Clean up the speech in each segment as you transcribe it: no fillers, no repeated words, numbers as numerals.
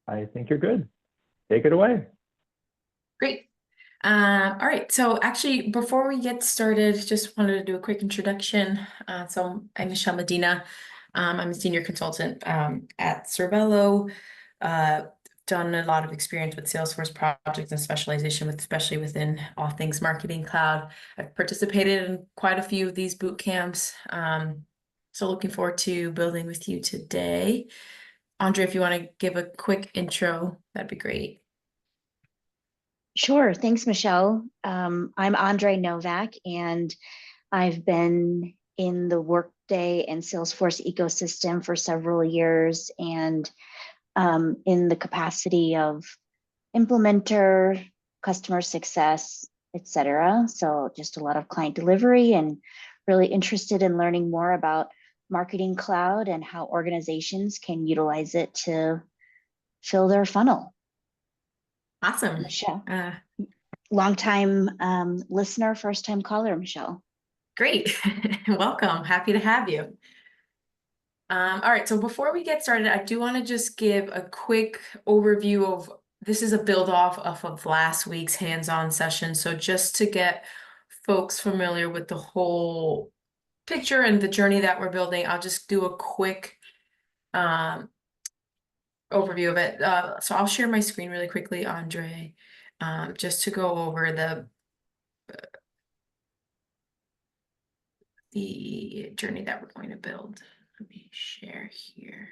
I think you're good. Take it away. Great. All right. So actually, before we get started, just wanted to do a quick introduction. So I'm Michelle Medina. I'm a senior consultant at Cervelo. Done a lot of experience with Salesforce projects and specialization with, especially within all things marketing cloud. I've participated in quite a few of these boot camps. So looking forward to building with you today. Andre, if you want to give a quick intro, that'd be great. Sure. Thanks, Michelle. I'm Andre Novak, and I've been in the Workday and Salesforce ecosystem for several years, and in the capacity of implementer, customer success, etc. So just a lot of client delivery, and really interested in learning more about Marketing Cloud and how organizations can utilize it to fill their funnel. Awesome. Michelle. Uh, Longtime listener, first time caller, Michelle. Great. Welcome. Happy to have you. All right. So before we get started, I do want to just give a quick overview of this is a build off of last week's hands-on session. So just to get folks familiar with the whole picture and the journey that we're building, I'll just do a quick overview of it. So I'll share my screen really quickly, Andre, just to go over the journey that we're going to build. Let me share here.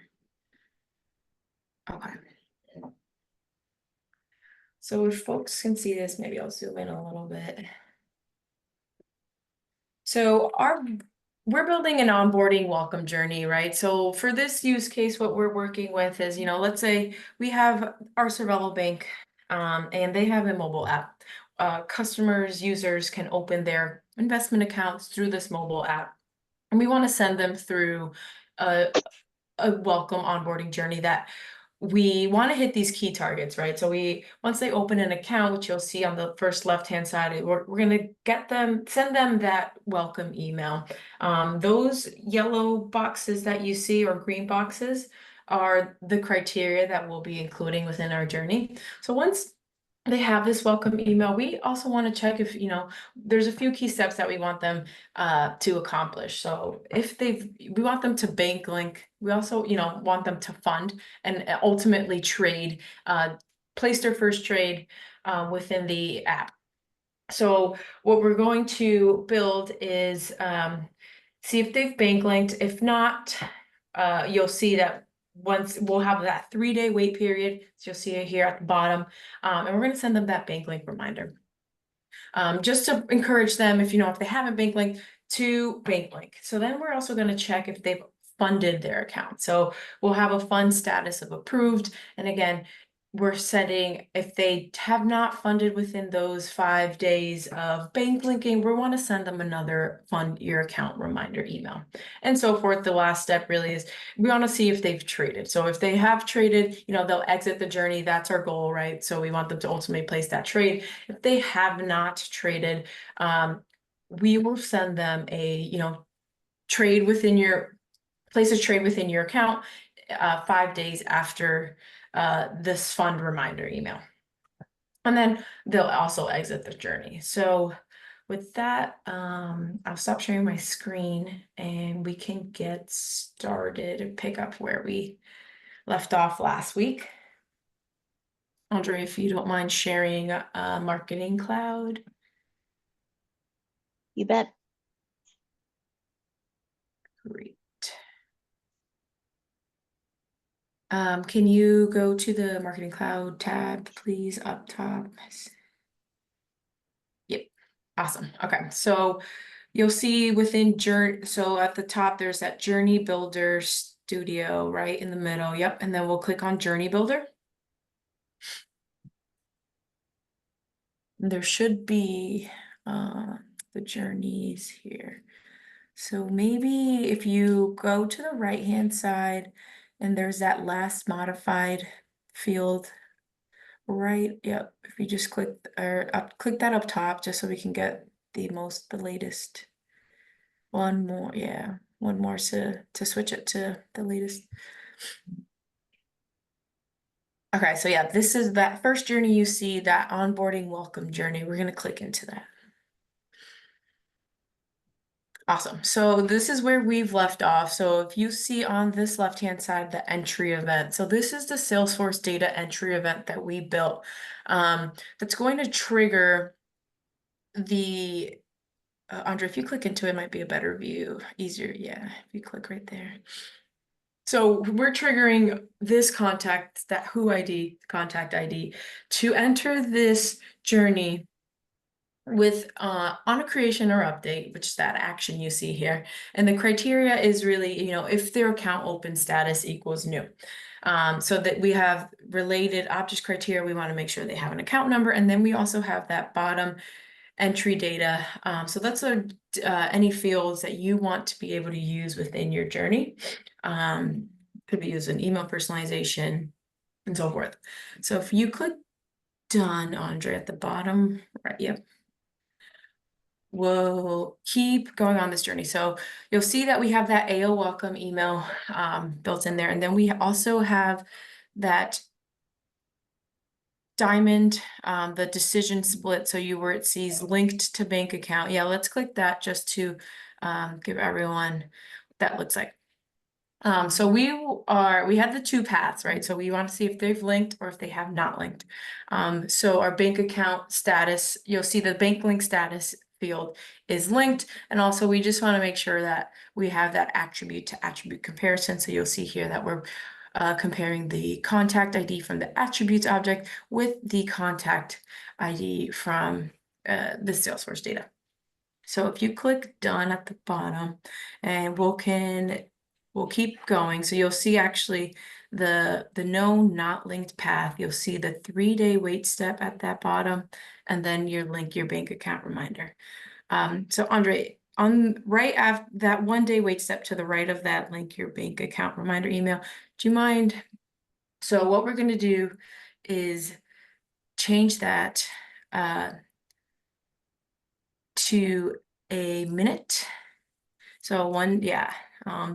Okay. So if folks can see this, maybe I'll zoom in a little bit. So we're building an onboarding welcome journey, right? So for this use case, what we're working with is, let's say we have our Cervelo Bank, and they have a mobile app. Customers, users can open their investment accounts through this mobile app. And we want to send them through a welcome onboarding journey that we want to hit these key targets, right? So once they open an account, which you'll see on the first left-hand side, we're going to send them that welcome email. Those yellow boxes that you see or green boxes are the criteria that we'll be including within our journey. So once they have this welcome email, we also want to check if, there's a few key steps that we want them to accomplish. So if we want them to bank link, we also, want them to fund and ultimately trade, place their first trade within the app. So what we're going to build is see if they've bank linked. If not, you'll see that once we'll have that 3-day wait period. So you'll see it here at the bottom. And we're going to send them that bank link reminder. Just to encourage them, if they haven't bank linked, to bank link. So then we're also going to check if they've funded their account. So we'll have a fund status of approved. And again, we're setting, if they have not funded within those 5 days of bank linking, we want to send them another fund your account reminder email and so forth. The last step really is we want to see if they've traded. So if they have traded, they'll exit the journey. That's our goal, right? So we want them to ultimately place that trade. If they have not traded, we will send them a, trade within your, place a trade within your account 5 days after this fund reminder email. And then they'll also exit the journey. So with that, I'll stop sharing my screen and we can get started and pick up where we left off last week. Andre, if you don't mind sharing Marketing Cloud. You bet. Great. Can you go to the Marketing Cloud tab, please, up top? Yep. Awesome. Okay. So you'll see within Journey, so at the top, there's that Journey Builder Studio right in the middle. Yep. And then we'll click on Journey Builder. There should be the journeys here. So maybe if you go to the right-hand side and there's that last modified field, right? Yep. If you just click that up top, just so we can get the latest. One more, yeah. One more to switch it to the latest. Okay, so yeah, this is that first journey you see, that onboarding welcome journey. We're gonna click into that. Awesome. So this is where we've left off. So if you see on this left-hand side, the entry event. So this is the Salesforce data entry event that we built. That's going to trigger the, Andre, if you click into it, it might be a better view, easier. Yeah, if you click right there. So we're triggering this contact, that who ID, contact ID, to enter this journey with on a creation or update, which is that action you see here. And the criteria is really, if their account open status equals new. So that we have related object criteria, we want to make sure they have an account number. And then we also have that bottom entry data. So that's any fields that you want to be able to use within your journey. Could be used in email personalization and so forth. So if you click done, Andre, at the bottom, right? Yep. We'll keep going on this journey. So you'll see that we have that AO welcome email built in there. And then we also have that diamond, the decision split. So where it sees linked to bank account. Yeah, let's click that just to give everyone what that looks like. So we have the two paths, right? So we want to see if they've linked or if they have not linked. So our bank account status, you'll see the bank link status field is linked. And also we just want to make sure that we have that attribute to attribute comparison. So you'll see here that we're comparing the contact ID from the attributes object with the contact ID from the Salesforce data. So if you click done at the bottom, and we'll keep going. So you'll see actually the no not linked path. You'll see the 3-day wait step at that bottom, and then your bank account reminder. So Andre, on right after that 1-day wait step to the right of that link your bank account reminder email, do you mind? So what we're going to do is change that to a minute. So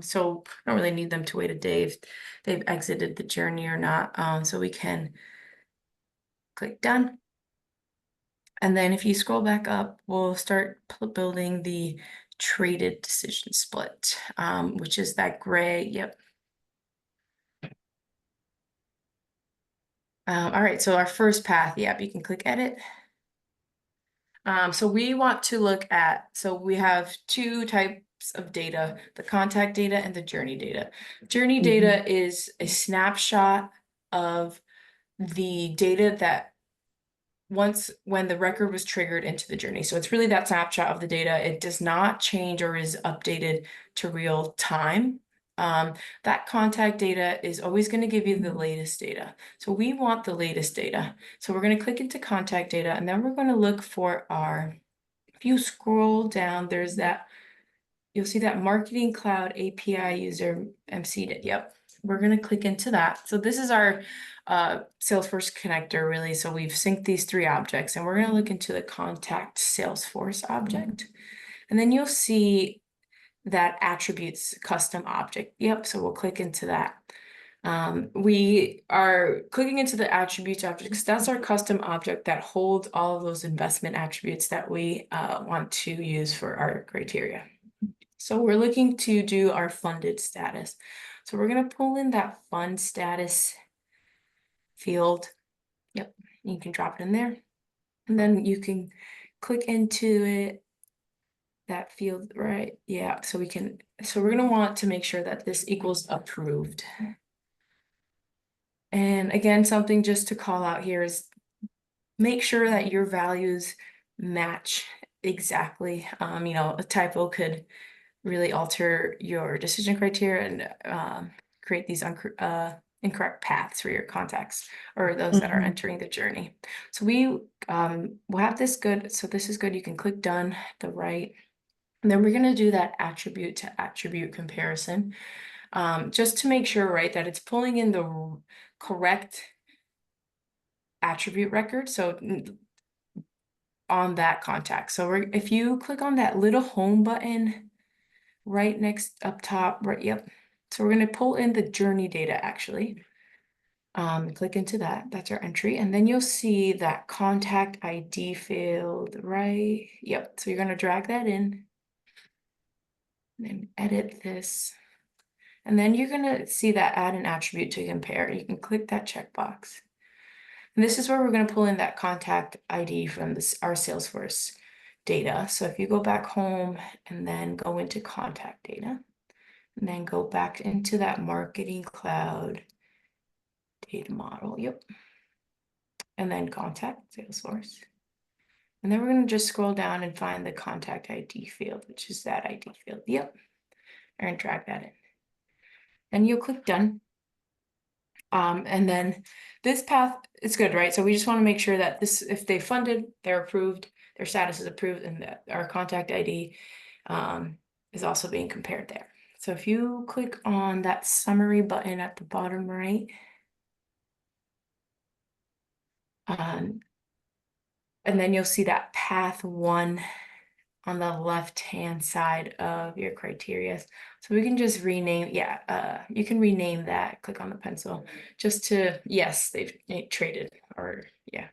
so I don't really need them to wait a day if they've exited the journey or not. So we can click done. And then if you scroll back up, we'll start building the traded decision split, which is that gray. Yep. All right, so our first path, yep, you can click edit. So we want to look at, so we have two types of data, the contact data and the journey data. Journey data is a snapshot of the data that when the record was triggered into the journey. So it's really that snapshot of the data. It does not change or is updated to real time. That contact data is always going to give you the latest data. So we want the latest data. So we're going to click into contact data, and then we're going to look for if you scroll down, there's that, you'll see that Marketing Cloud API user MC. Yep. We're going to click into that. So this is our Salesforce connector, really. So we've synced these 3 objects, and we're going to look into the contact Salesforce object. And then you'll see that attributes custom object. Yep. So we'll click into that. We are clicking into the attributes object because that's our custom object that holds all of those investment attributes that we want to use for our criteria. So we're looking to do our funded status. So we're going to pull in that fund status field. Yep, you can drop it in there. And then you can click into it, that field, right? Yeah, so we're going to want to make sure that this equals approved. And again, something just to call out here is make sure that your values match exactly. A typo could really alter your decision criteria and create these incorrect paths for your contacts or those that are entering the journey. So we'll have this good. So this is good. You can click done at the right. And then we're going to do that attribute to attribute comparison, just to make sure, right, that it's pulling in the correct attribute record. So on that contact. So if you click on that little home button right next up top, right, yep. So we're going to pull in the journey data actually. Click into that. That's our entry. And then you'll see that contact ID field, right? Yep. So you're going to drag that in and then edit this. And then you're going to see that add an attribute to compare. You can click that checkbox. And this is where we're going to pull in that contact ID from our Salesforce data. So if you go back home and then go into contact data, and then go back into that Marketing Cloud data model. Yep. And then contact Salesforce. And then we're going to just scroll down and find the contact ID field, which is that ID field. Yep. And drag that in. And you'll click done. And then this path is good, right? So we just want to make sure that this, if they funded, they're approved, their status is approved, and that our contact ID is also being compared there. So if you click on that summary button at the bottom right, and then you'll see that path 1 on the left-hand side of your criteria. So we can just rename, you can rename that, click on the pencil, just to, yes, they've traded, or yeah.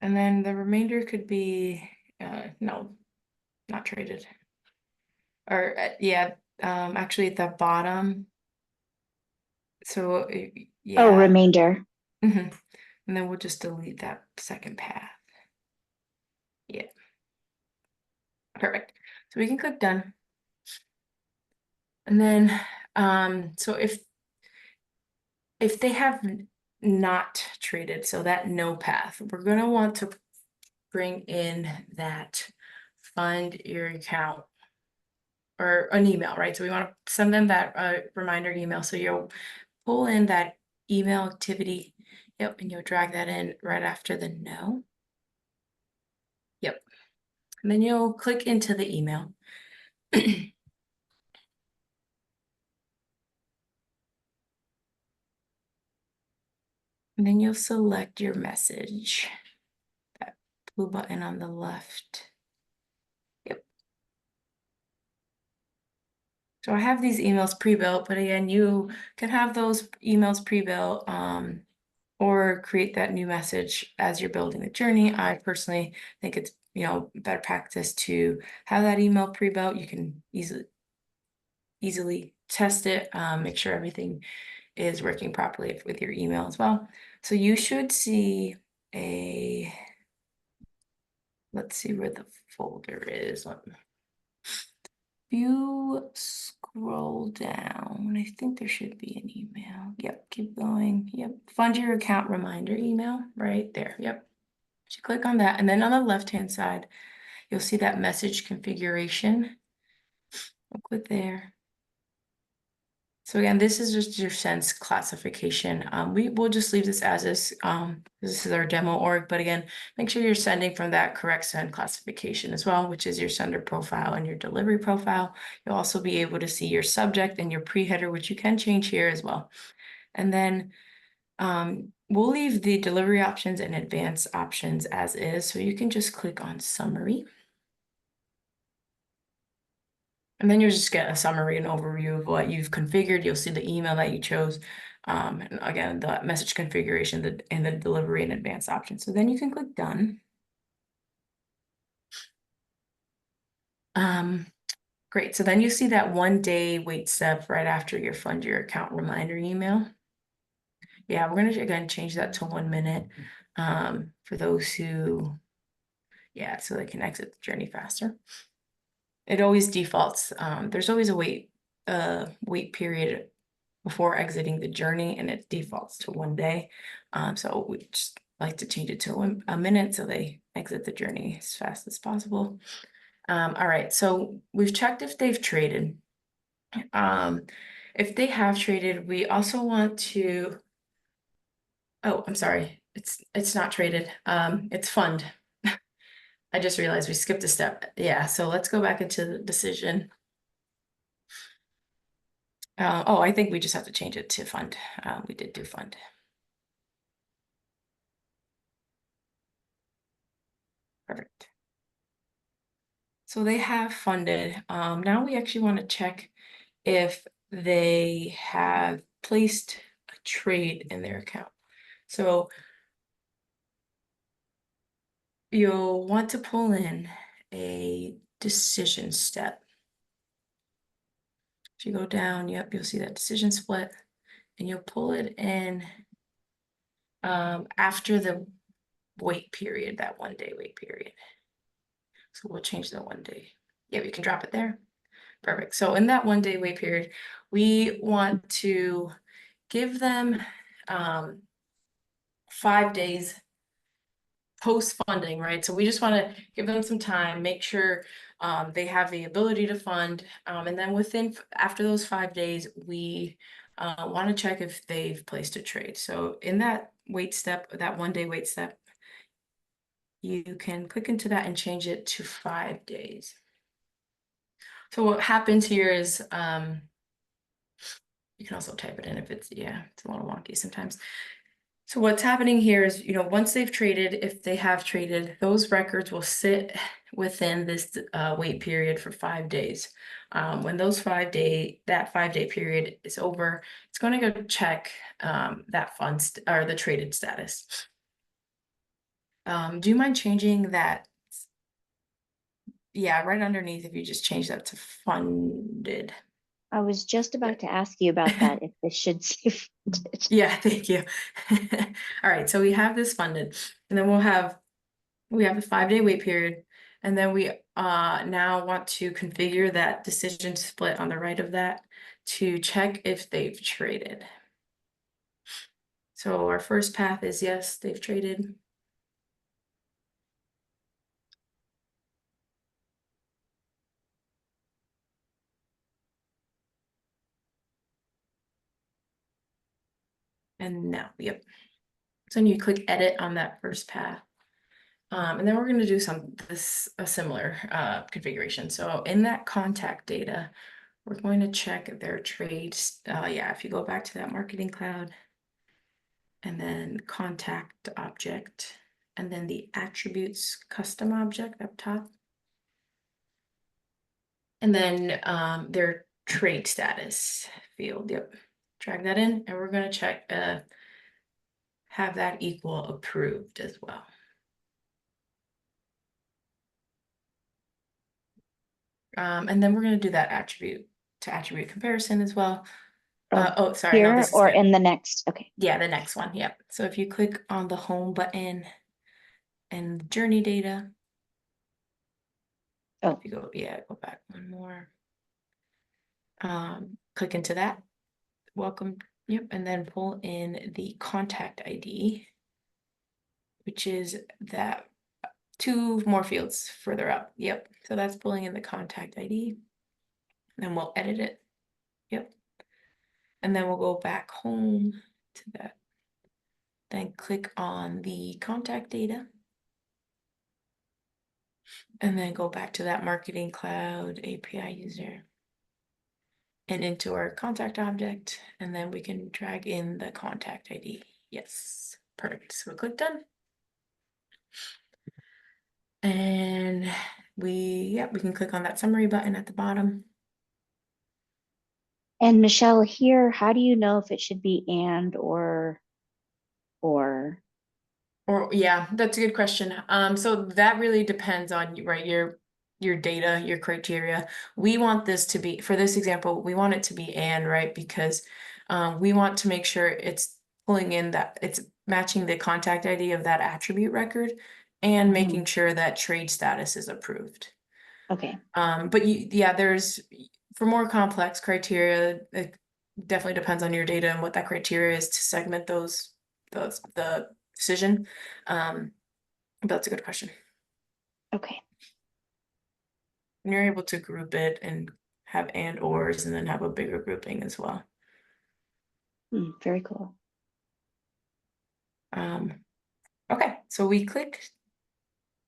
And then the remainder could be, no, not traded. Or, actually at the bottom. So, yeah. Oh, remainder. And then we'll just delete that second path. Yeah. Perfect. So we can click done. And then, so if they have not traded, so that no path, we're going to want to bring in that fund your account or an email, right? So we want to send them that reminder email. So you'll pull in that email activity. Yep. And you'll drag that in right after the no. Yep. And then you'll click into the email. And then you'll select your message, that blue button on the left. Yep. So I have these emails pre-built, but again, you can have those emails pre-built or create that new message as you're building the journey. I personally think it's, better practice to have that email pre-built. You can easily test it, make sure everything is working properly with your email as well. So you should see let's see where the folder is. If you scroll down, I think there should be an email. Yep, keep going. Yep, fund your account reminder email right there. Yep. So you click on that, and then on the left-hand side, you'll see that message configuration. I'll click there. So again, this is just your sense classification. We'll just leave this as is. This is our demo org, but again, make sure you're sending from that correct send classification as well, which is your sender profile and your delivery profile. You'll also be able to see your subject and your pre-header, which you can change here as well. And then we'll leave the delivery options and advanced options as is. So you can just click on summary. And then you'll just get a summary and overview of what you've configured. You'll see the email that you chose. And again, the message configuration and the delivery and advanced options. So then you can click done. Great. So then you see that 1-day wait step right after your fund your account reminder email. Yeah, we're going to again change that to 1 minute for those who, so they can exit the journey faster. It always defaults. There's always a wait period before exiting the journey, and it defaults to 1 day. So we just like to change it to a minute so they exit the journey as fast as possible. All right, so we've checked if they've traded. If they have traded, we also want to, oh, I'm sorry, it's not traded. It's fund. I just realized we skipped a step. Yeah, so let's go back into the decision. I think we just have to change it to fund. We did do fund. Perfect. So they have funded. Now we actually want to check if they have placed a trade in their account. So you'll want to pull in a decision step. If you go down, yep, you'll see that decision split, and you'll pull it in after the wait period, that 1 day wait period. So we'll change the 1 day. Yeah, we can drop it there. Perfect. So in that 1 day wait period, we want to give them 5 days post funding, right? So we just want to give them some time, make sure they have the ability to fund, and then after those 5 days, we want to check if they've placed a trade. So in that wait step, that 1 day wait step, you can click into that and change it to 5 days. So what happens here is you can also type it in if it's a little wonky sometimes. So what's happening here is, once they've traded, if they have traded, those records will sit within this wait period for 5 days. When that 5-day period is over, it's going to go check that or the traded status. Do you mind changing that? Yeah, right underneath, if you just change that to funded. I was just about to ask you about that, if this should say funded. Yeah, thank you. All right, so we have this funded, and then we have a 5-day wait period, and then we now want to configure that decision split on the right of that to check if they've traded. So our first path is yes, they've traded. And now, yep. So then you click edit on that first path. And then we're going to do a similar configuration. So in that contact data, we're going to check their trades. If you go back to that marketing cloud and then contact object, and then the attributes custom object up top. And then their trade status field. Yep. Drag that in, and we're going to check have that equal approved as well. And then we're going to do that attribute to attribute comparison as well. Sorry, no, Here this is or good. in the next, okay. Yeah, the next one, yep. So if you click on the home button and journey data. Oh. If you go back one more. Click into that. Welcome, yep, and then pull in the contact ID, which is that 2 more fields further up. Yep, so that's pulling in the contact ID. Then we'll edit it. Yep. And then we'll go back home to that. Then click on the contact data. And then go back to that marketing cloud API user. And into our contact object. And then we can drag in the contact ID. Yes, perfect. So click done. And we can click on that summary button at the bottom. And Michelle, here, how do you know if it should be and or? Yeah, that's a good question. So that really depends on right, your data, your criteria. We want this to be, for this example, we want it to be and, right? Because we want to make sure it's pulling in that it's matching the contact ID of that attribute record and making sure that trade status is approved. Okay. But there's, for more complex criteria, it definitely depends on your data and what that criteria is to segment the decision. But that's a good question. Okay. And you're able to group it and have and ors and then have a bigger grouping as well. Very cool. Okay, so we click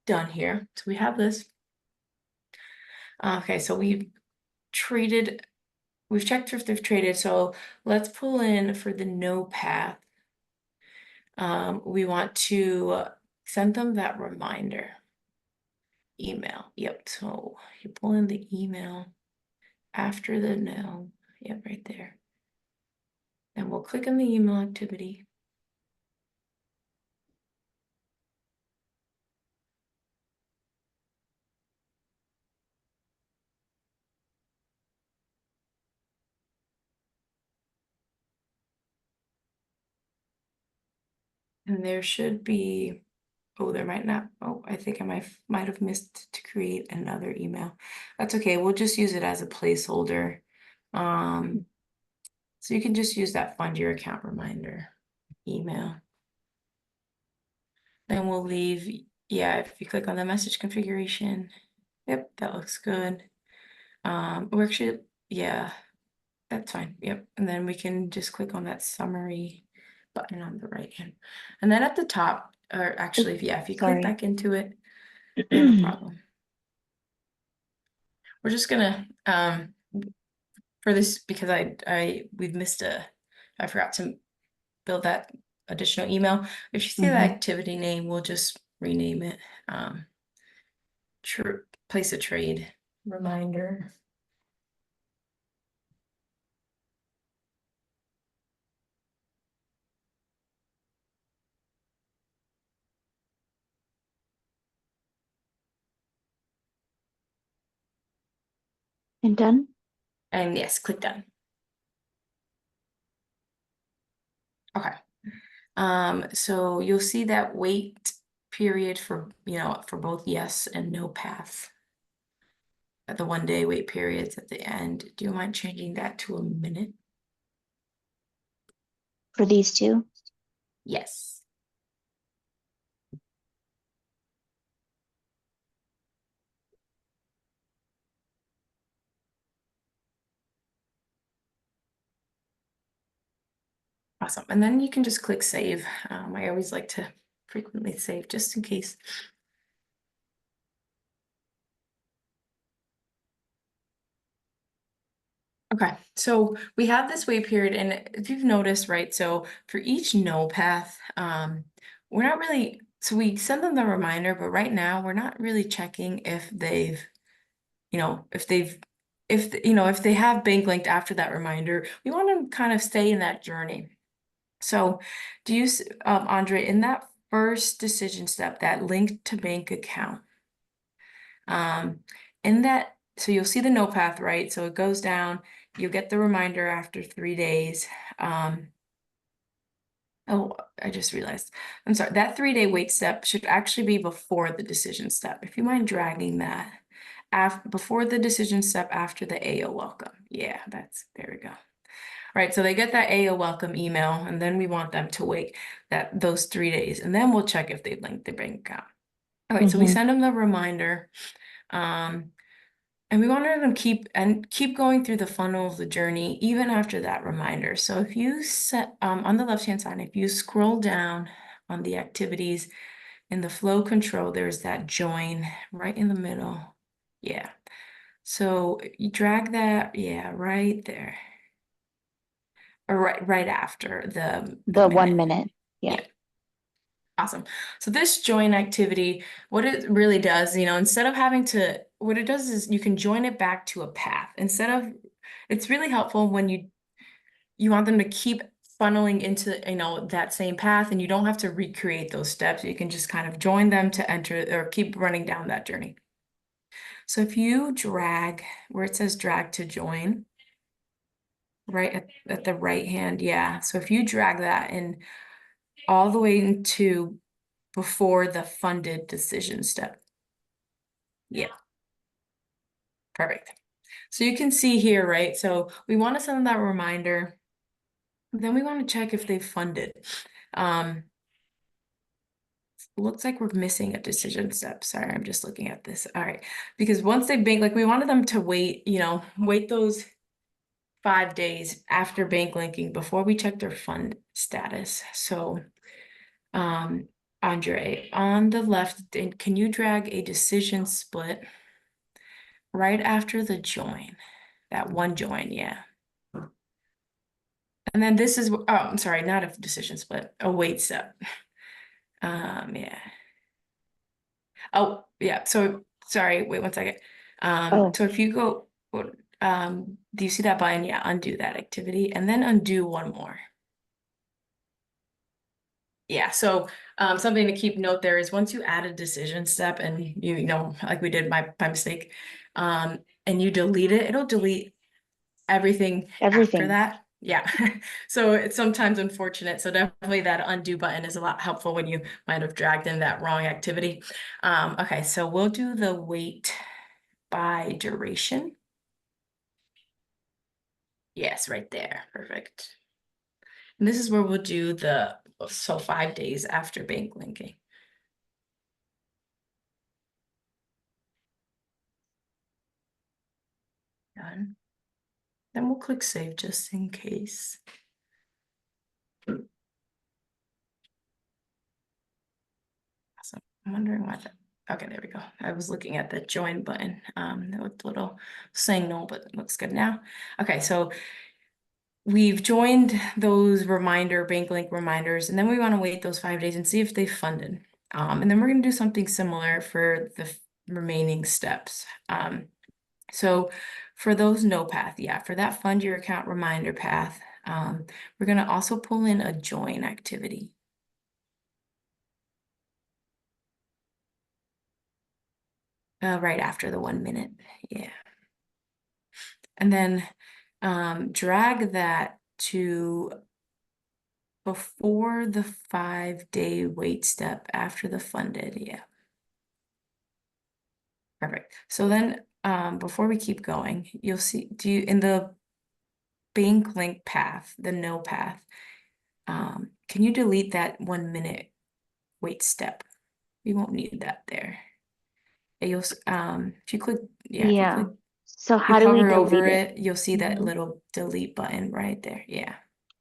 done here. So we have this. Okay, so we've checked if they've traded. So let's pull in for the no path. We want to send them that reminder. email. Yep. So you pull in the email after the no. Yep, right there. And we'll click on the email activity. And there should be, oh, there might not, oh, I think I might have missed to create another email. That's okay, we'll just use it as a placeholder. So you can just use that fund your account reminder email. Then we'll leave, yeah, if you click on the message configuration, yep, that looks good. Worksheet, yeah, that's fine, yep. And then we can just click on that summary button on the right hand. And then at the top, or actually, yeah, if you click Sorry. back into it, yeah, no problem. We're just gonna, for this, because we've missed I forgot to build that additional email. If you see the Mhm. activity name, we'll just rename it, place a trade reminder. And done? And yes, click done. Okay. So you'll see that wait period for, for both yes and no path. At the 1 day wait periods at the end. Do you mind changing that to a minute? For these two? Yes. Awesome. And then you can just click save. I always like to frequently save just in case. Okay, so we have this wait period, and if you've noticed, right, so for each no path, we're not really, so we send them the reminder, but right now we're not really checking if they've, if they have bank linked after that reminder. We want them to kind of stay in that journey. So do you, Andre, in that first decision step, that link to bank account, in that, so you'll see the no path, right? So it goes down, you'll get the reminder after 3 days. Oh, I just realized, I'm sorry, that 3-day wait step should actually be before the decision step. If you mind dragging that before the decision step after the AO welcome. Yeah, there we go. All right, so they get that AO welcome email, and then we want them to wait those 3 days, and then we'll check if they've linked their bank account. All right, so we send them the reminder, and we wanted them to keep going through the funnel of the journey even after that reminder. So if you set on the left-hand side, if you scroll down on the activities in the flow control, there's that join right in the middle. Yeah. So you drag that, yeah, right there. Or right after The minute. 1 minute. Yeah. Awesome. So this join activity, what it really does, instead of having to, what it does is you can join it back to a path. It's really helpful when you want them to keep funneling into, that same path, and you don't have to recreate those steps. You can just kind of join them to enter or keep running down that journey. So if you drag where it says drag to join, right at the right hand, yeah. So if you drag that in all the way into before the funded decision step. Yeah. Perfect. So you can see here, right? So we want to send them that reminder. Then we want to check if they've funded. Looks like we're missing a decision step. Sorry, I'm just looking at this. All right. Because once they bank, like we wanted them to wait, wait those 5 days after bank linking before we check their fund status. So Andre, on the left, can you drag a decision split right after the join? That one join, yeah. And then this is, oh, I'm sorry, not a decision split, a wait step. Yeah. Oh, yeah, so sorry, wait 1 second. Oh. So if you go, do you see that button? Yeah, undo that activity and then undo one more. Yeah, so something to keep note there is once you add a decision step and you know, like we did by mistake, and you delete it, it'll delete everything after Everything. that. Yeah, so it's sometimes unfortunate. So definitely that undo button is a lot helpful when you might have dragged in that wrong activity. Okay, so we'll do the weight by duration. Yes, right there. Perfect. And this is where we'll do the, so 5 days after bank linking. Done. Then we'll click save just in case. Awesome. I'm wondering why that, okay, there we go. I was looking at the join button. That looked a little saying no, but it looks good now. Okay, so we've joined those reminder, bank link reminders, and then we want to wait those 5 days and see if they funded. And then we're going to do something similar for the remaining steps. So for those no path, yeah, for that fund your account reminder path, we're going to also pull in a join activity. Right after the 1 minute, yeah. And then drag that to before the 5-day wait step after the funded, yeah. Perfect. So then before we keep going, you'll see, in the bank link path, the no path, can you delete that 1 minute wait step? We won't need that there. And you'll if you click, yeah, if you Yeah. click, So you how do we hover delete over it? it, you'll see that Mhm. little delete button right there. Yeah.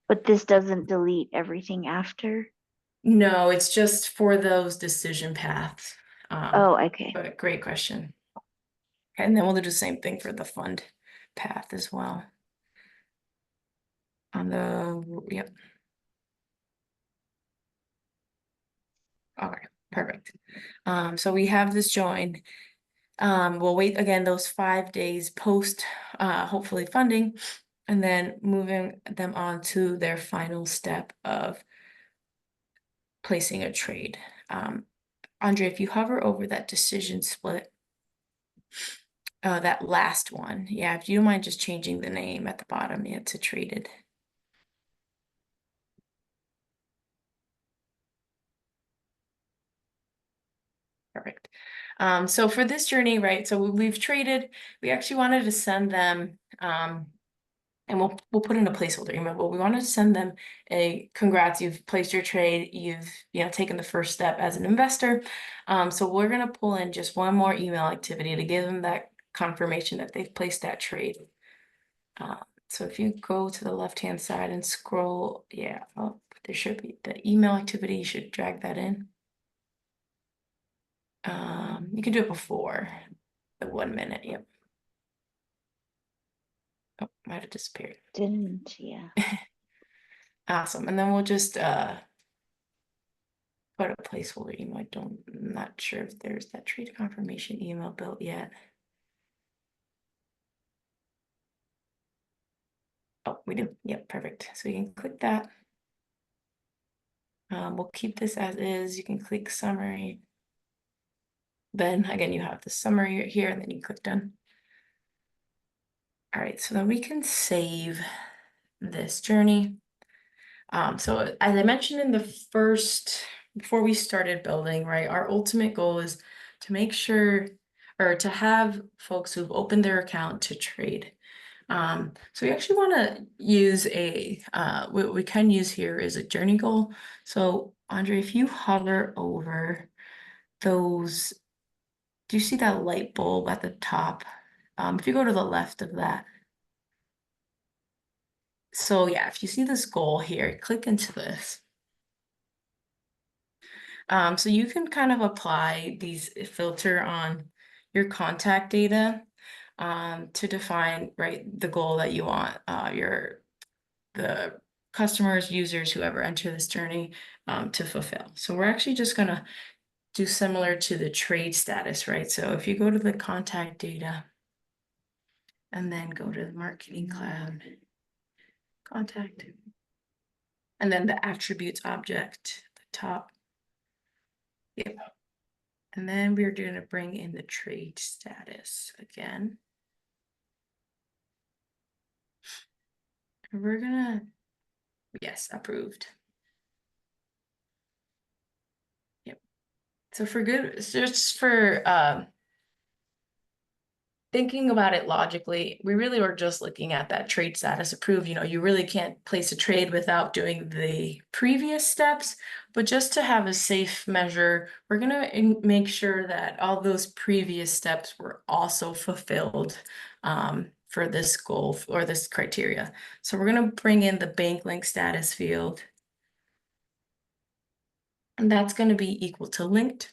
But this doesn't delete everything after? No, it's just for those decision paths. Oh, okay. But great question. And then we'll do the same thing for the fund path as well. On the, yep. Okay, perfect. So we have this join. We'll wait again those 5 days post hopefully funding, and then moving them on to their final step of placing a trade. Andre, if you hover over that decision split, that last one, yeah, if you don't mind just changing the name at the bottom, yeah, to traded. Perfect. So for this journey, right, so we've traded, we actually wanted to send them, and we'll put in a placeholder email, but we wanted to send them a congrats, you've placed your trade, you've taken the first step as an investor. So we're gonna pull in just one more email activity to give them that confirmation that they've placed that trade. So if you go to the left-hand side and scroll, yeah, up, there should be the email activity, you should drag that in. You can do it before the 1 minute, yep. Oh, might have disappeared. Didn't, yeah. Awesome. And then we'll just put a placeholder email. I'm not sure if there's that trade confirmation email built yet. Oh, we do. Yep, perfect. So you can click that. We'll keep this as is. You can click summary. Then again, you have the summary here, and then you click done. All right, so then we can save this journey. So as I mentioned in the first, before we started building, right, our ultimate goal is to make sure, or to have folks who've opened their account to trade. So we actually want to use what we can use here is a journey goal. So Andre, if you hover over those, do you see that light bulb at the top? If you go to the left of that. So yeah, if you see this goal here, click into this. So you can kind of apply these filter on your contact data to define, right, the goal that you want the customers, users, whoever enter this journey to fulfill. So we're actually just gonna do similar to the trade status, right? So if you go to the contact data and then go to the marketing cloud, contact, and then the attributes object at the top. Yep. And then we're going to bring in the trade status again. And we're gonna, yes, approved. Yep. So for good, just for thinking about it logically, we really were just looking at that trade status approved. You know, you really can't place a trade without doing the previous steps, but just to have a safe measure, we're gonna make sure that all those previous steps were also fulfilled for this goal or this criteria. So we're gonna bring in the bank link status field. And that's gonna be equal to linked.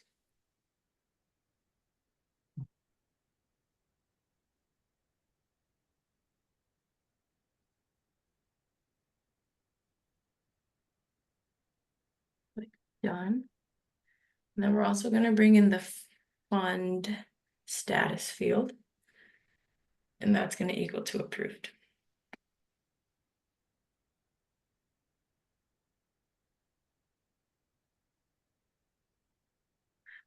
Done. And then we're also going to bring in the fund status field. And that's going to equal to approved.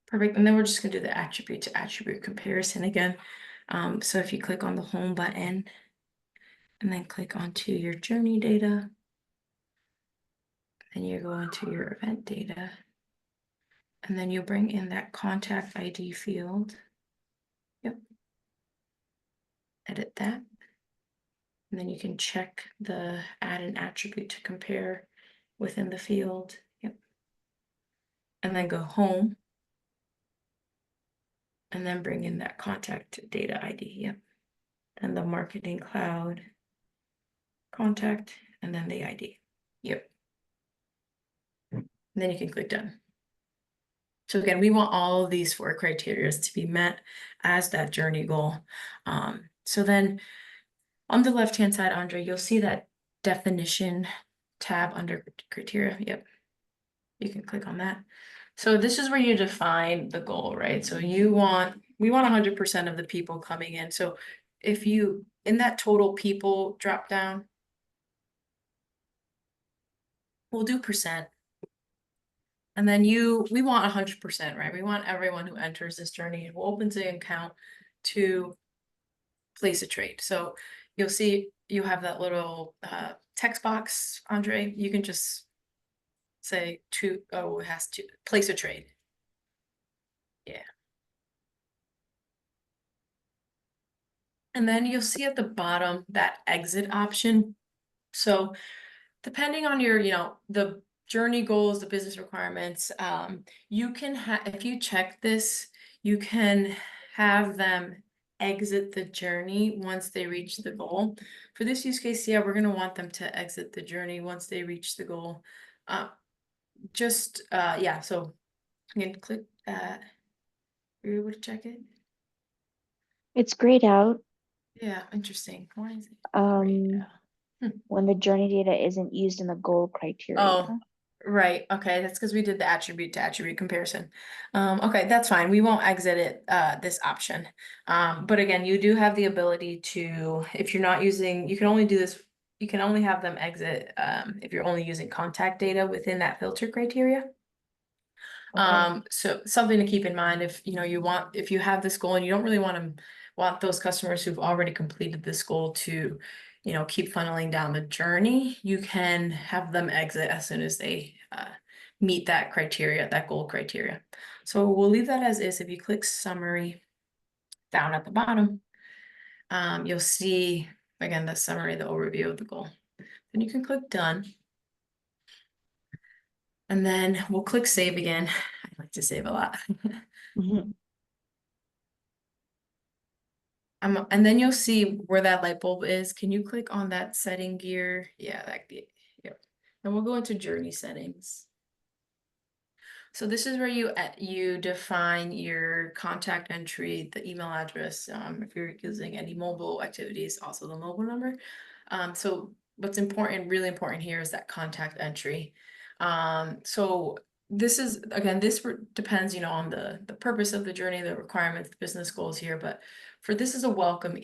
Perfect. And then we're just going to do the attribute to attribute comparison again. So if you click on the home button and then click onto your journey data, then you go into your event data. And then you bring in that contact ID field. Yep. Edit that. And then you can check the add an attribute to compare within the field. Yep. And then go home. And then bring in that contact data ID. Yep. And the marketing cloud contact and then the ID. Yep. And then you can click done. So again, we want all of these 4 criteria to be met as that journey goal. So then on the left-hand side, Andre, you'll see that definition tab under criteria. Yep. You can click on that. So this is where you define the goal, right? So we want 100% of the people coming in. So if you, in that total people drop down, we'll do percent. And then we want 100%, right? We want everyone who enters this journey who opens an account to place a trade. So you'll see you have that little text box, Andre. You can just say it has to place a trade. Yeah. And then you'll see at the bottom that exit option. So depending on your, the journey goals, the business requirements, you can if you check this, you can have them exit the journey once they reach the goal. For this use case, yeah, we're going to want them to exit the journey once they reach the goal. Yeah, so you can click that. You're able to check it? It's grayed out. Yeah, interesting. Why is it grayed out? When the journey data isn't used in the goal criteria. Oh, right. Okay, that's because we did the attribute to attribute comparison. Okay, that's fine. We won't exit it, this option. But again, you do have the ability to, if you're not using, you can only do this, you can only have them exit if you're only using contact data within that filter criteria. Okay. So something to keep in mind if if you have this goal and you don't really want those customers who've already completed this goal to keep funneling down the journey, you can have them exit as soon as they meet that criteria, that goal criteria. So we'll leave that as is. If you click summary down at the bottom, you'll see again the summary, the overview of the goal. Then you can click done. And then we'll click save again. I like to save a lot. And then you'll see where that light bulb is. Can you click on that setting gear? Yeah, yep. And we'll go into journey settings. So this is where you define your contact entry, the email address, if you're using any mobile activities, also the mobile number. So what's important, really important here is that contact entry. So this is, again, depends, on the purpose of the journey, the requirements, the business goals here, but for this is a welcome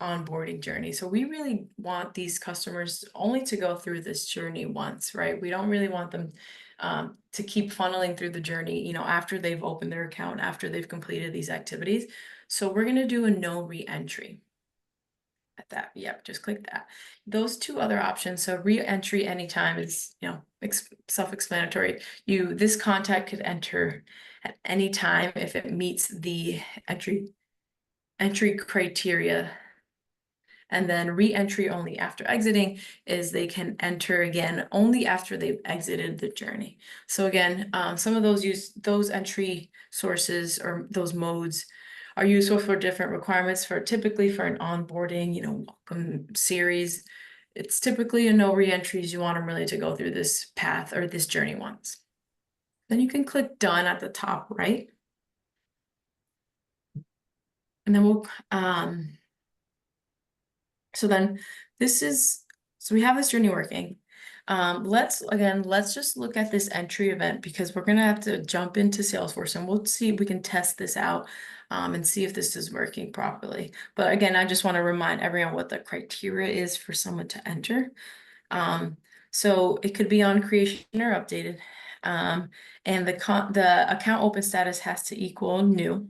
onboarding journey. So we really want these customers only to go through this journey once, right? We don't really want them to keep funneling through the journey, after they've opened their account, after they've completed these activities. So we're gonna do a no re-entry. At that, yep, just click that. Those two other options, so re-entry anytime is, self-explanatory. This contact could enter at any time if it meets the entry criteria. And then re-entry only after exiting is they can enter again only after they've exited the journey. So again, some of those entry sources or those modes are useful for different requirements. Typically for an onboarding, welcome series, it's typically a no re-entries. You want them really to go through this path or this journey once. Then you can click done at the top right. And then so we have this journey working. Let's just look at this entry event because we're gonna have to jump into Salesforce and we'll see if we can test this out and see if this is working properly. But again, I just want to remind everyone what the criteria is for someone to enter. So it could be on creation or updated. And the account open status has to equal new.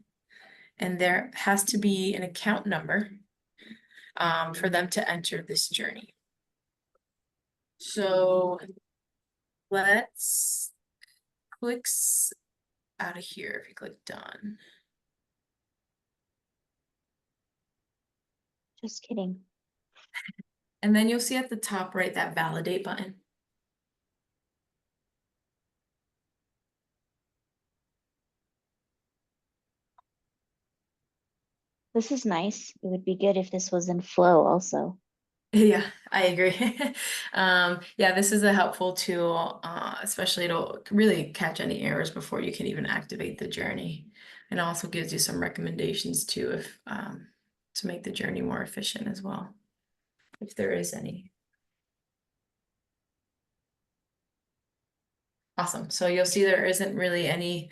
And there has to be an account number for them to enter this journey. So let's click out of here if you click done. Just kidding. And then you'll see at the top right that validate button. This is nice. It would be good if this was in Flow also. Yeah, I agree. Yeah, this is a helpful tool, especially it'll really catch any errors before you can even activate the journey. And also gives you some recommendations too if to make the journey more efficient as well, if there is any. Awesome. So you'll see there isn't really any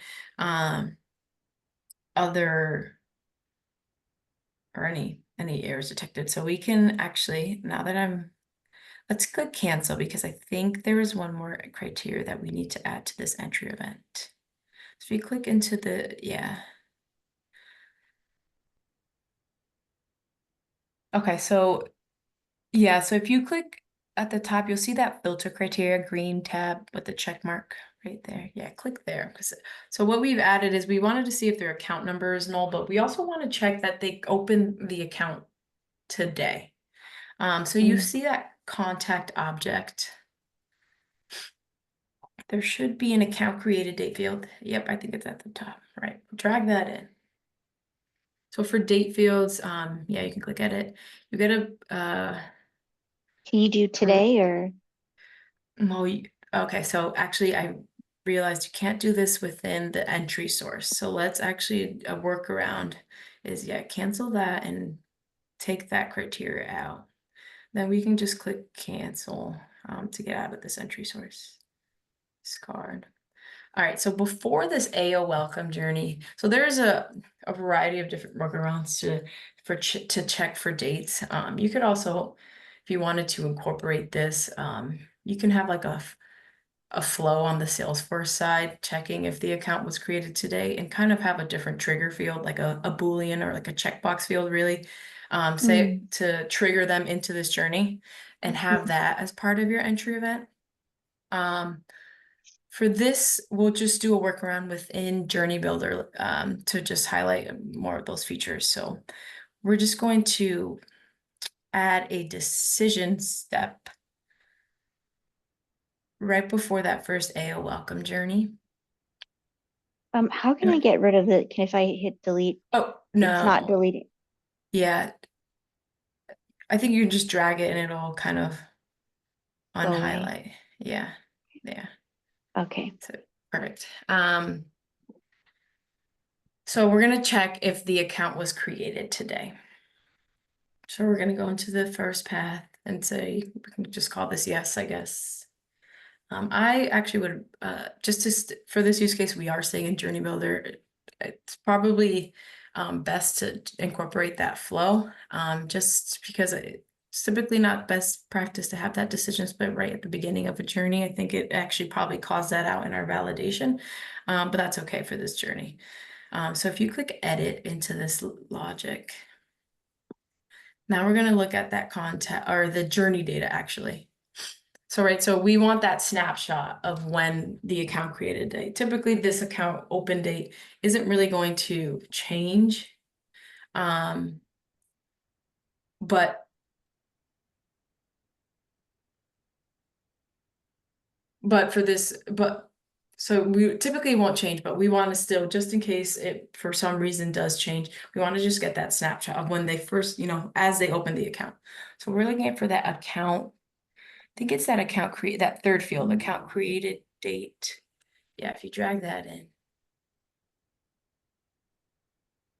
other or any errors detected. So we can actually, now that let's click cancel because I think there is one more criteria that we need to add to this entry event. So if you click into Okay, so if you click at the top, you'll see that filter criteria green tab with the check mark right there. Yeah, click there. So what we've added is we wanted to see if their account number is null, but we also want to check that they open the account today. So you see that contact object. There should be an account created date field. Yep, I think it's at the top, right? Drag that in. So for date fields, yeah, you can click edit. You get Can you do today or? Okay, so actually I realized you can't do this within the entry source. So let's actually, a workaround is, cancel that and take that criteria out. Then we can just click cancel to get out of this entry source. Discard. All right, so before this AO welcome journey, so there's a variety of different workarounds to check for dates. You could also, if you wanted to incorporate this, you can have like a flow on the Salesforce side, checking if the account was created today and kind of have a different trigger field, like a Boolean or like a checkbox field really, say to trigger them into this journey and have that as part of your entry event. For this, we'll just do a workaround within Journey Builder to just highlight more of those features. So we're just going to add a decision step right before that first AO welcome journey. How can I get rid of if I hit delete? Oh, no. It's not deleting. Yeah. I think you can just drag it and it'll kind of unhighlight. Yeah. Okay. So perfect. So we're gonna check if the account was created today. So we're gonna go into the first path and say, we can just call this yes, I guess. I actually would, just for this use case, we are saying in Journey Builder, it's probably best to incorporate that flow, just because it's typically not best practice to have that decision split right at the beginning of a journey. I think it actually probably calls that out in our validation, but that's okay for this journey. So if you click edit into this logic, now we're gonna look at that content or the journey data actually. So, right, so we want that snapshot of when the account created date. Typically, this account open date isn't really going to change. But for this, so we typically won't change, but we want to still, just in case it for some reason does change, we want to just get that snapshot of when they first, as they open the account. So we're looking at for that account. I think it's that account create that third field, account created date. Yeah, if you drag that in.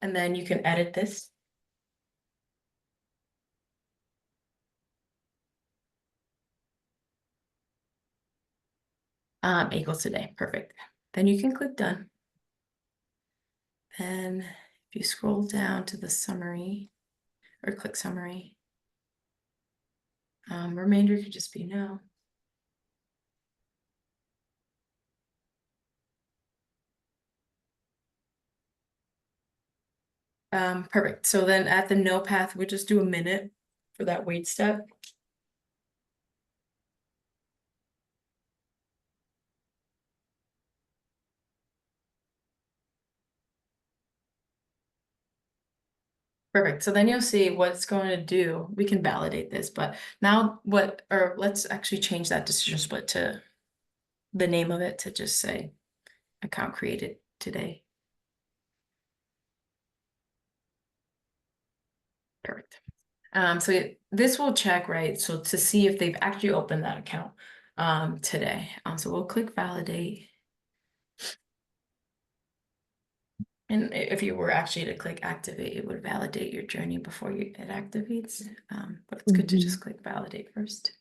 And then you can edit this. Equals today, perfect. Then you can click done. Then if you scroll down to the summary or click summary, remainder could just be no. Perfect. So then at the no path, we just do a minute for that wait step. Perfect. So then you'll see what it's going to do. We can validate this, but now let's actually change that decision split to the name of it to just say account created today. Perfect. So this will check, right? So to see if they've actually opened that account today. So we'll click validate. And if you were actually to click activate, it would validate your journey before it activates. But it's good to just click validate first.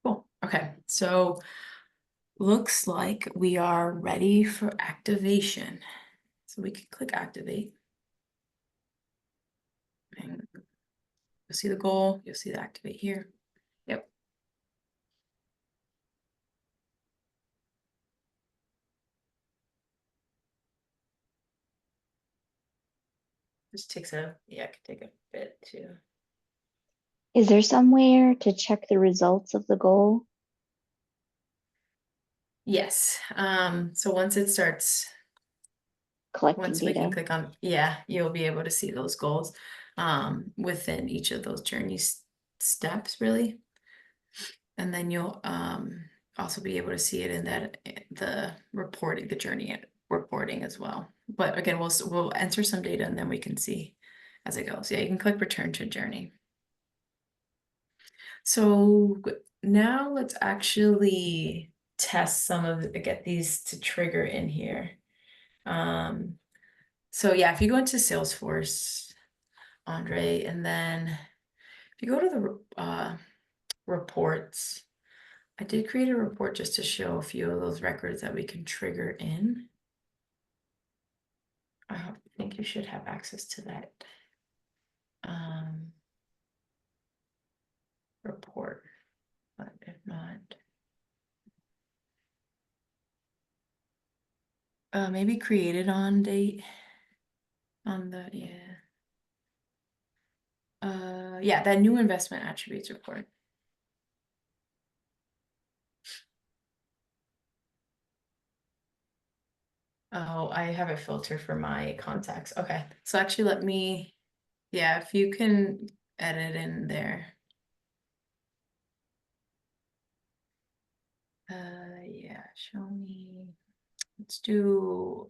Cool. Okay, so looks like we are ready for activation. So we can click activate. And you'll see the goal, you'll see the activate here. Yep. This takes it could take a bit too. Is there somewhere to check the results of the goal? Yes. So once it starts, Collecting once we can data. click on, you'll be able to see those goals within each of those journey steps, really. And then you'll also be able to see it in the reporting, the journey reporting as well. But again, we'll enter some data and then we can see as it goes. Yeah, you can click return to journey. So now let's actually test some of get these to trigger in here. So yeah, if you go into Salesforce, Andre, and then if you go to the reports, I did create a report just to show a few of those records that we can trigger in. I think you should have access to that report, but if not, maybe created on date on the that new investment attributes report. Oh, I have a filter for my contacts. Okay, so actually let me, if you can edit in there. Show me, let's do,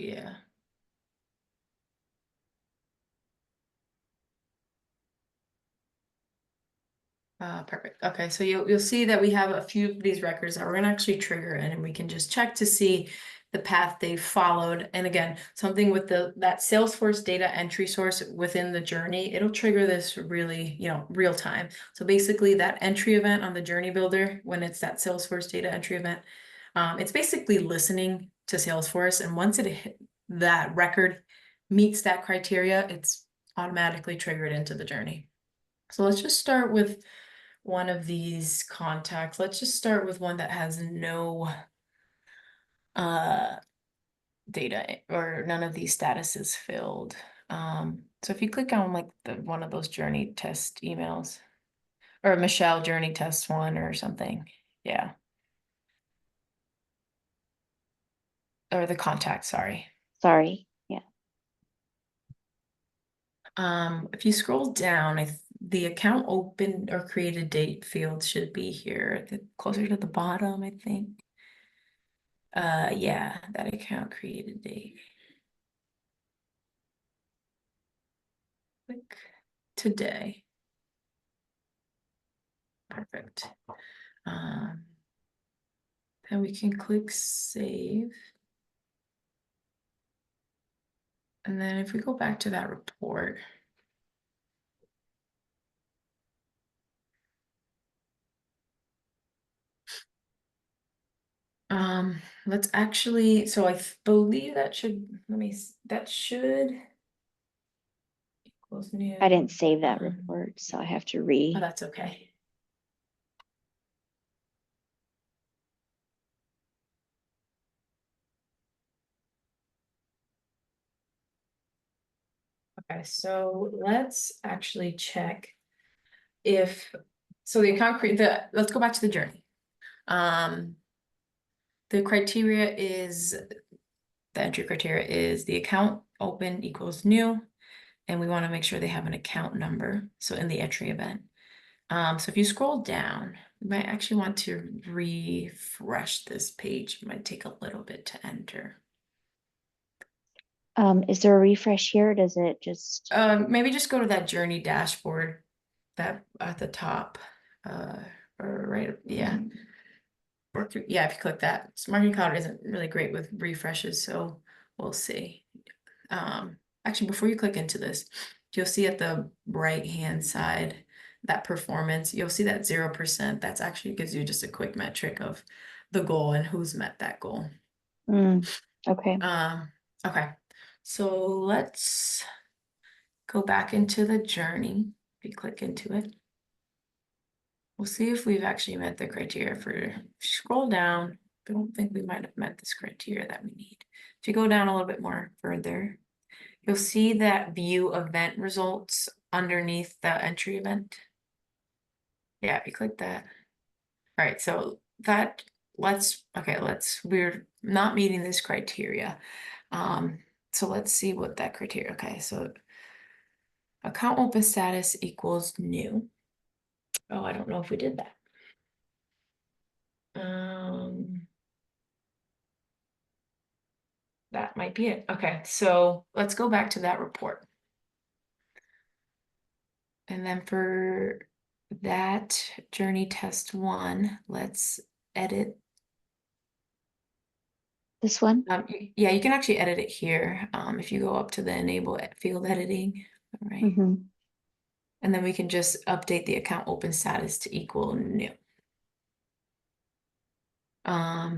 perfect. Okay, so you'll see that we have a few of these records that we're gonna actually trigger in, and we can just check to see the path they followed. And again, something with that Salesforce data entry source within the journey, it'll trigger this really, real time. So basically that entry event on the journey builder, when it's that Salesforce data entry event, it's basically listening to Salesforce. And once that record meets that criteria, it's automatically triggered into the journey. So let's just start with one of these contacts. Let's just start with one that has no data or none of these statuses filled. So if you click on like one of those journey test emails, or Michelle journey test 1 or something, yeah. Or the contact, sorry. Sorry, yeah. If you scroll down, the account open or created date field should be here, closer to the bottom, I think. Yeah, that account created date. Click today. Perfect. Then we can click save. And then if we go back to that report. Let's actually, so I believe that should, that should equals new. I didn't save that report, so I have to Oh, that's okay. Okay, so let's actually check if, so the account let's go back to the journey. The criteria is, the entry criteria is the account open equals new, and we want to make sure they have an account number. So in the entry event. So if you scroll down, you might actually want to refresh this page. It might take a little bit to enter. Is there a refresh here? Or does it just? Maybe just go to that journey dashboard that at the top, or right, yeah. Yeah, if you click that. Marketing Cloud isn't really great with refreshes, so we'll see. Actually, before you click into this, you'll see at the right-hand side, that performance, you'll see that 0%. That's actually gives you just a quick metric of the goal and who's met that goal. Okay. Okay, so let's go back into the journey. If you click into it, we'll see if we've actually met the criteria for, scroll down. I don't think we might have met this criteria that we need. If you go down a little bit more further, you'll see that view event results underneath the entry event. Yeah, if you click that. All right, so that, we're not meeting this criteria. So let's see what that criteria, okay, so account open status equals new. Oh, I don't know if we did that. That might be it. Okay, so let's go back to that report. And then for that journey test 1, let's edit. This one? Yeah, you can actually edit it here. If you go up to the enable field editing, all right. And then we can just update the account open status to equal new.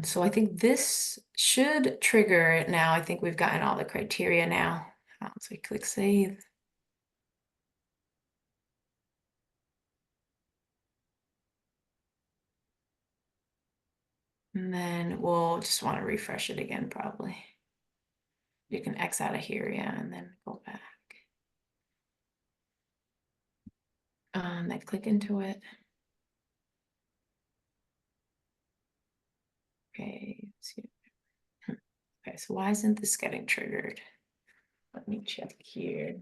So I think this should trigger it now. I think we've gotten all the criteria now. So we click save. And then we'll just want to refresh it again, probably. You can X out of here, yeah, and then go back. Then click into it. Okay, okay, so why isn't this getting triggered? Let me check here.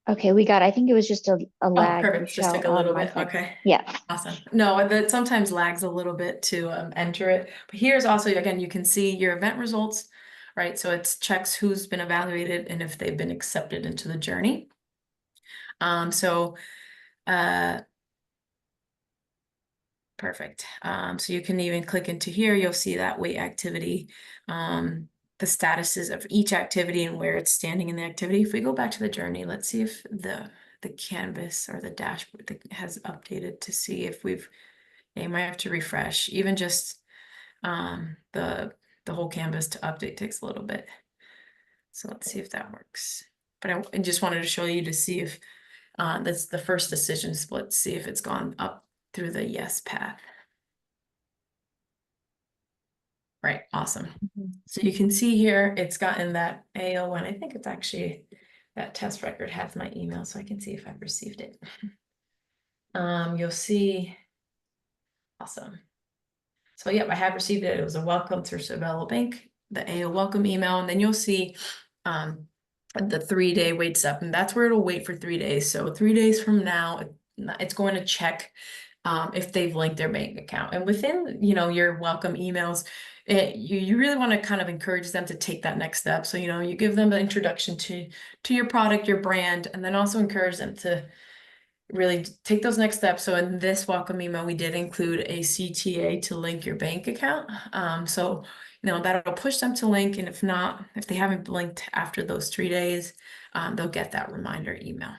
Okay, we got, I think it was just a lag. Perfect, just took a little bit, okay. Yeah. Awesome. No, that sometimes lags a little bit to enter it. But here's also, again, you can see your event results right? So it checks who's been evaluated and if they've been accepted into the journey. So perfect. So you can even click into here, you'll see that weight activity, the statuses of each activity and where it's standing in the activity. If we go back to the journey, let's see if the canvas or the dashboard has updated to see if we've, you might have to refresh, even just the whole canvas to update takes a little bit. So let's see if that works. But I just wanted to show you to see if that's the first decision split, see if it's gone up through the yes path. Right, awesome. So you can see here, it's gotten that AO1. I think it's actually, that test record has my email, so I can see if I've received it. You'll see, awesome. So yep, I have received it. It was a welcome through Cervelo Bank, the AO welcome email, and then you'll see the 3-day wait step, and that's where it'll wait for 3 days. So 3 days from now, it's going to check if they've linked their bank account. And within, your welcome emails, you really want to kind of encourage them to take that next step. So, you give them the introduction to your product, your brand, and then also encourage them to really take those next steps. So in this welcome email, we did include a CTA to link your bank account. So, that'll push them to link. And if not, if they haven't linked after those 3 days, they'll get that reminder email.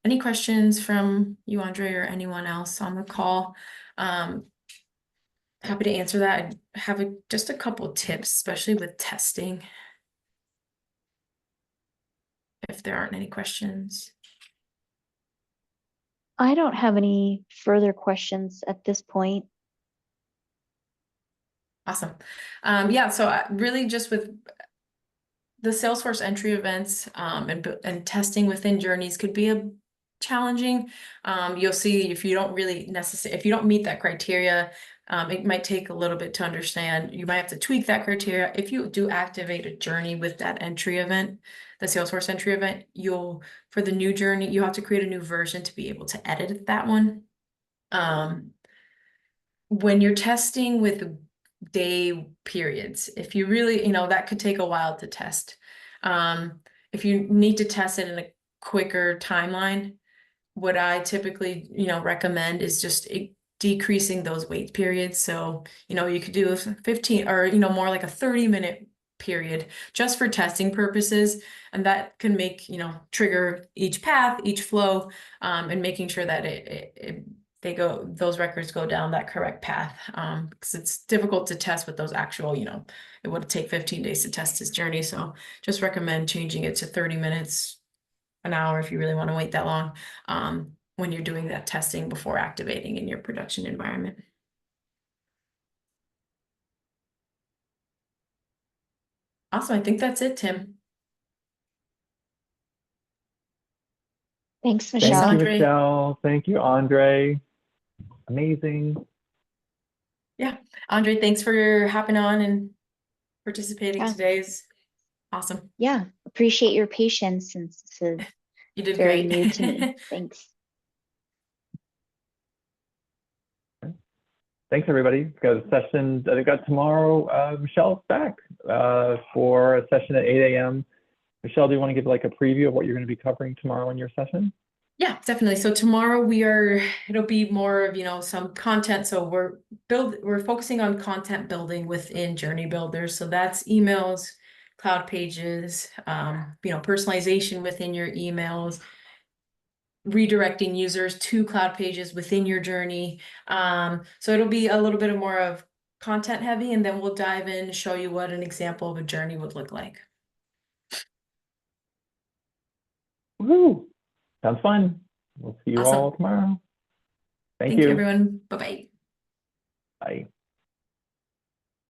Any questions from you, Andre, or anyone else on the call? Happy to answer that. I have just a couple tips, especially with testing. If there aren't any questions. I don't have any further questions at this point. Awesome. Yeah, so really just with the Salesforce entry events and testing within journeys could be a challenging. You'll see if you don't really if you don't meet that criteria, it might take a little bit to understand. You might have to tweak that criteria. If you do activate a journey with that entry event, the Salesforce entry event, for the new journey, you have to create a new version to be able to edit that one. When you're testing with day periods, if you really, that could take a while to test. If you need to test it in a quicker timeline, what I typically, recommend is just decreasing those wait periods. So, you could do 15 or, more like a 30-minute period just for testing purposes. And that can make, trigger each path, each flow, and making sure that those records go down that correct path. Because it's difficult to test with those actual, it would take 15 days to test his journey. So just recommend changing it to 30 minutes, an hour if you really want to wait that long, when you're doing that testing before activating in your production environment. Awesome. I think that's it, Tim. Thanks, Thank Michelle. you, Andre. Michelle. Thank you, Andre. Amazing. Yeah, Andre, thanks for hopping on and participating today. Is awesome. Yeah, appreciate your patience since this is You did very great. new to me. Thanks. Thanks, everybody. We've got a session that I've got tomorrow. Michelle's back for a session at 8 a.m. Michelle, do you want to give like a preview of what you're going to be covering tomorrow in your session? Yeah, definitely. So tomorrow it'll be more of, some content. So we're focusing on content building within Journey Builders. So that's emails, cloud pages, personalization within your emails, redirecting users to cloud pages within your journey. So it'll be a little bit more of content heavy, and then we'll dive in and show you what an example of a journey would look like. Woo! Sounds fun. We'll see you Awesome. all tomorrow. Thank Thank you, you. everyone. Bye-bye. Bye.